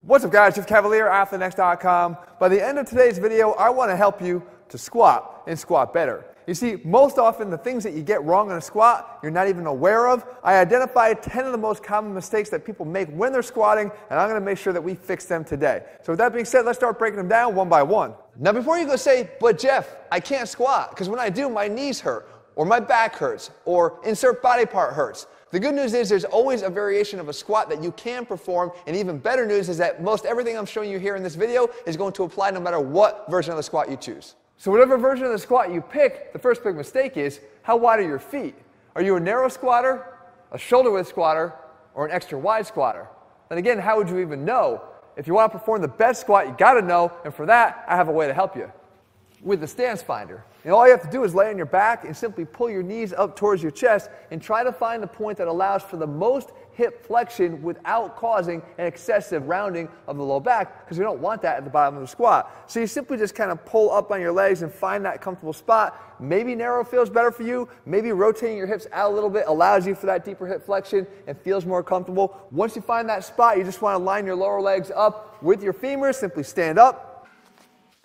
What's up guys, it's Cavalier, ATHLEAN-X.com. By the end of today's video, I want to help you to squat and squat better. You see, most often the things that you get wrong in a squat, you're not even aware of. I identified 10 of the most common mistakes that people make when they're squatting, and I'm going to make sure that we fix them today. So with that being said, let's start breaking them down one by one. Now before you go say, but Jeff, I can't squat, because when I do, my knees hurt, or my back hurts, or insert body part hurts. The good news is there's always a variation of a squat that you can perform, and even better news is that most everything I'm showing you here in this video is going to apply no matter what version of the squat you choose. So whatever version of the squat you pick, the first big mistake is, how wide are your feet? Are you a narrow squatter, a shoulder width squatter, or an extra wide squatter? Then again, how would you even know? If you want to perform the best squat, you got to know, and for that, I have a way to help you. With the stance finder. And all you have to do is lay on your back and simply pull your knees up towards your chest and try to find the point that allows for the most hip flexion without causing an excessive rounding of the low back, because we don't want that at the bottom of the squat. So you simply just kind of pull up on your legs and find that comfortable spot. Maybe narrow feels better for you. Maybe rotating your hips out a little bit allows you for that deeper hip flexion and feels more comfortable. Once you find that spot, you just want to line your lower legs up with your femurs. Simply stand up.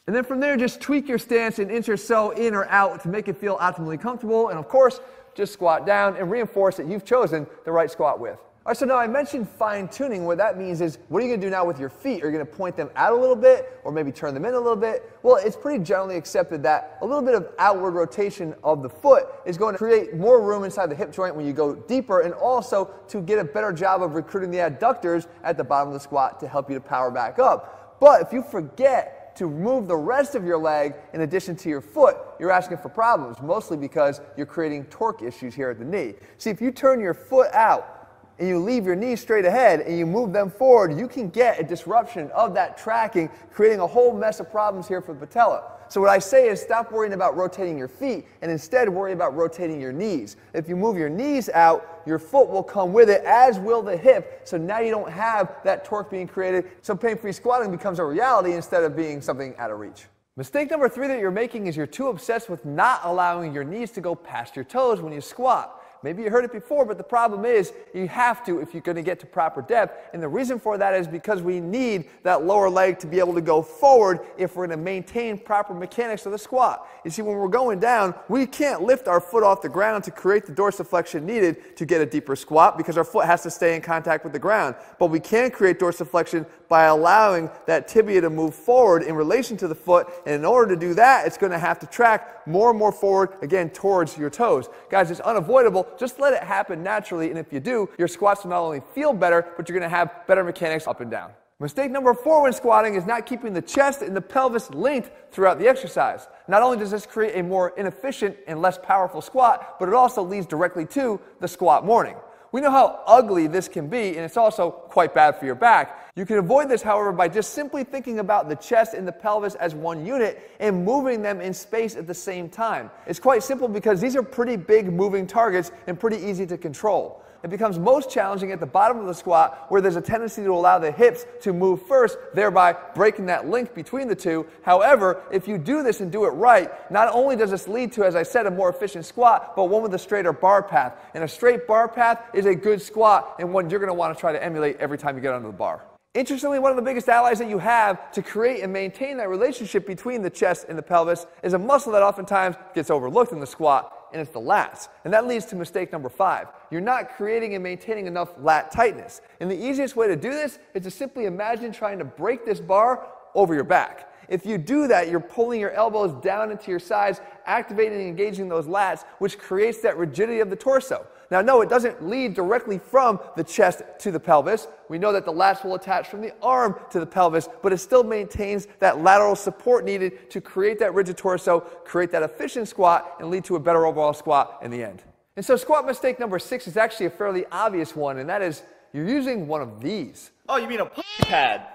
And then from there, just tweak your stance an inch or so in or out to make it feel optimally comfortable. And of course, just squat down and reinforce that you've chosen the right squat width. All right, so now I mentioned fine tuning. What that means is, what are you going to do now with your feet? Are you going to point them out a little bit or maybe turn them in a little bit? Well, it's pretty generally accepted that a little bit of outward rotation of the foot is going to create more room inside the hip joint when you go deeper, and also to get a better job of recruiting the adductors at the bottom of the squat to help you to power back up. But if you forget to move the rest of your leg in addition to your foot, you're asking for problems, mostly because you're creating torque issues here at the knee. See, if you turn your foot out and you leave your knees straight ahead and you move them forward, you can get a disruption of that tracking, creating a whole mess of problems here for the patella. So what I say is, stop worrying about rotating your feet and instead worry about rotating your knees. If you move your knees out, your foot will come with it, as will the hip, so now you don't have that torque being created, so pain-free squatting becomes a reality instead of being something out of reach. Mistake number 3 that you're making is you're too obsessed with not allowing your knees to go past your toes when you squat. Maybe you heard it before, but the problem is you have to if you're going to get to proper depth. And the reason for that is because we need that lower leg to be able to go forward if we're going to maintain proper mechanics of the squat. You see, when we're going down, we can't lift our foot off the ground to create the dorsiflexion needed to get a deeper squat, because our foot has to stay in contact with the ground. But we can create dorsiflexion by allowing that tibia to move forward in relation to the foot. And in order to do that, it's going to have to track more and more forward, again, towards your toes. Guys, it's unavoidable. Just let it happen naturally, and if you do, your squats will not only feel better, but you're going to have better mechanics up and down. Mistake number 4 when squatting is not keeping the chest and the pelvis linked throughout the exercise. Not only does this create a more inefficient and less powerful squat, but it also leads directly to the squat morning. We know how ugly this can be, and it's also quite bad for your back. You can avoid this, however, by just simply thinking about the chest and the pelvis as one unit and moving them in space at the same time. It's quite simple because these are pretty big moving targets and pretty easy to control. It becomes most challenging at the bottom of the squat, where there's a tendency to allow the hips to move first, thereby breaking that link between the two. However, if you do this and do it right, not only does this lead to, as I said, a more efficient squat, but one with a straighter bar path. And a straight bar path is a good squat, and one you're going to want to try to emulate every time you get onto the bar. Interestingly, one of the biggest allies that you have to create and maintain that relationship between the chest and the pelvis is a muscle that oftentimes gets overlooked in the squat, and it's the lats. And that leads to mistake number 5. You're not creating and maintaining enough lat tightness. And the easiest way to do this is to simply imagine trying to break this bar over your back. If you do that, you're pulling your elbows down into your sides, activating and engaging those lats, which creates that rigidity of the torso. Now, no, it doesn't lead directly from the chest to the pelvis. We know that the lats will attach from the arm to the pelvis, but it still maintains that lateral support needed to create that rigid torso, create that efficient squat, and lead to a better overall squat in the end. And so squat mistake number 6 is actually a fairly obvious one, and that is you're using one of these. Oh, you mean a pad?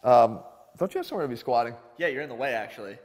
Don't you have somewhere to be squatting? Yeah, you're in the way, actually.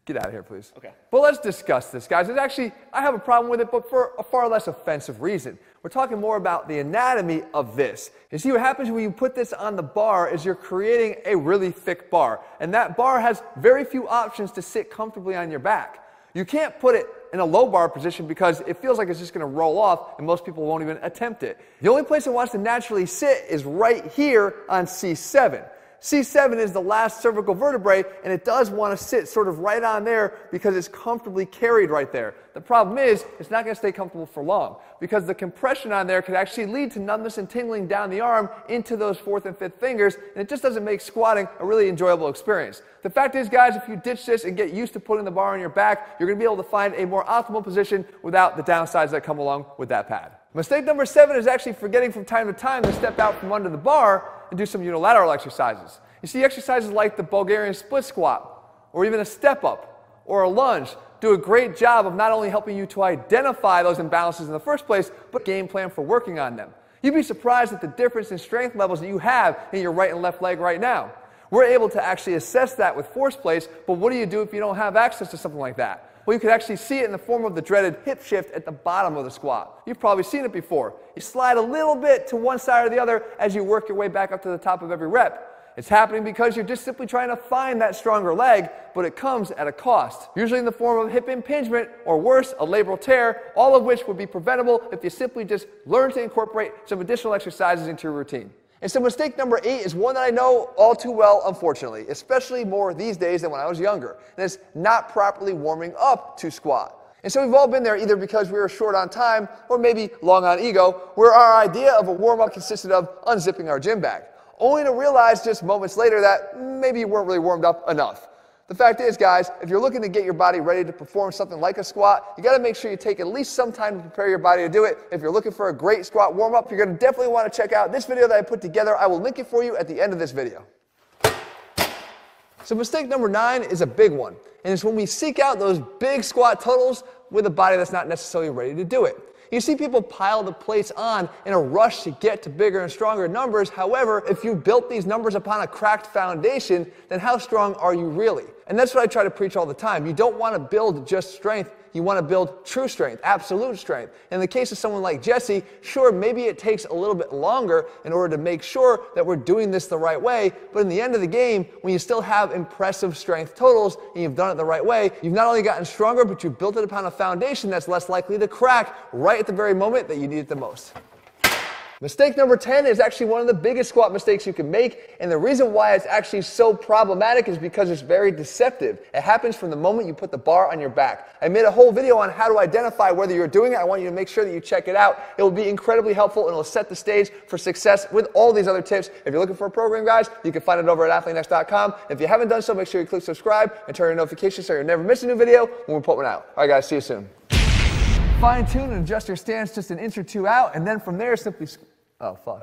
Get out of here, please. Okay. But let's discuss this, guys. It's actually, I have a problem with it, but for a far less offensive reason. We're talking more about the anatomy of this. You see, what happens when you put this on the bar is you're creating a really thick bar. And that bar has very few options to sit comfortably on your back. You can't put it in a low bar position because it feels like it's just going to roll off, and most people won't even attempt it. The only place it wants to naturally sit is right here on C7. C7 is the last cervical vertebrae, and it does want to sit sort of right on there because it's comfortably carried right there. The problem is, it's not going to stay comfortable for long because the compression on there could actually lead to numbness and tingling down the arm into those 4th and 5th fingers, and it just doesn't make squatting a really enjoyable experience. The fact is, guys, if you ditch this and get used to putting the bar on your back, you're going to be able to find a more optimal position without the downsides that come along with that pad. Mistake number 7 is actually forgetting from time to time to step out from under the bar and do some unilateral exercises. You see, exercises like the Bulgarian split squat, or even a step up, or a lunge, do a great job of not only helping you to identify those imbalances in the first place, but game plan for working on them. You'd be surprised at the difference in strength levels that you have in your right and left leg right now. We're able to actually assess that with force plates, but what do you do if you don't have access to something like that? Well, you could actually see it in the form of the dreaded hip shift at the bottom of the squat. You've probably seen it before. You slide a little bit to one side or the other as you work your way back up to the top of every rep. It's happening because you're just simply trying to find that stronger leg, but it comes at a cost, usually in the form of hip impingement or worse, a labral tear, all of which would be preventable if you simply just learn to incorporate some additional exercises into your routine. And so mistake number 8 is one that I know all too well, unfortunately, especially more these days than when I was younger, and it's not properly warming up to squat. And so we've all been there either because we were short on time or maybe long on ego, where our idea of a warm-up consisted of unzipping our gym bag, only to realize just moments later that maybe you weren't really warmed up enough. The fact is, guys, if you're looking to get your body ready to perform something like a squat, you got to make sure you take at least some time to prepare your body to do it. If you're looking for a great squat warm-up, you're going to definitely want to check out this video that I put together. I will link it for you at the end of this video. So mistake number 9 is a big one, and it's when we seek out those big squat totals with a body that's not necessarily ready to do it. You see people pile the plates on in a rush to get to bigger and stronger numbers. However, if you built these numbers upon a cracked foundation, then how strong are you really? And that's what I try to preach all the time. You don't want to build just strength. You want to build true strength, absolute strength. In the case of someone like Jesse, sure, maybe it takes a little bit longer in order to make sure that we're doing this the right way, but in the end of the game, when you still have impressive strength totals and you've done it the right way, you've not only gotten stronger, but you've built it upon a foundation that's less likely to crack right at the very moment that you need it the most. Mistake number 10 is actually one of the biggest squat mistakes you can make, and the reason why it's actually so problematic is because it's very deceptive. It happens from the moment you put the bar on your back. I made a whole video on how to identify whether you're doing it. I want you to make sure that you check it out. It will be incredibly helpful, and it will set the stage for success with all these other tips. If you're looking for a program, guys, you can find it over at ATHLEAN-X.com. If you haven't done so, make sure you click subscribe and turn on notifications so you'll never miss a new video when we put one out. All right, guys, see you soon. Fine-tune and adjust your stance just an inch or two out, and then from there simply... Oh, fuck.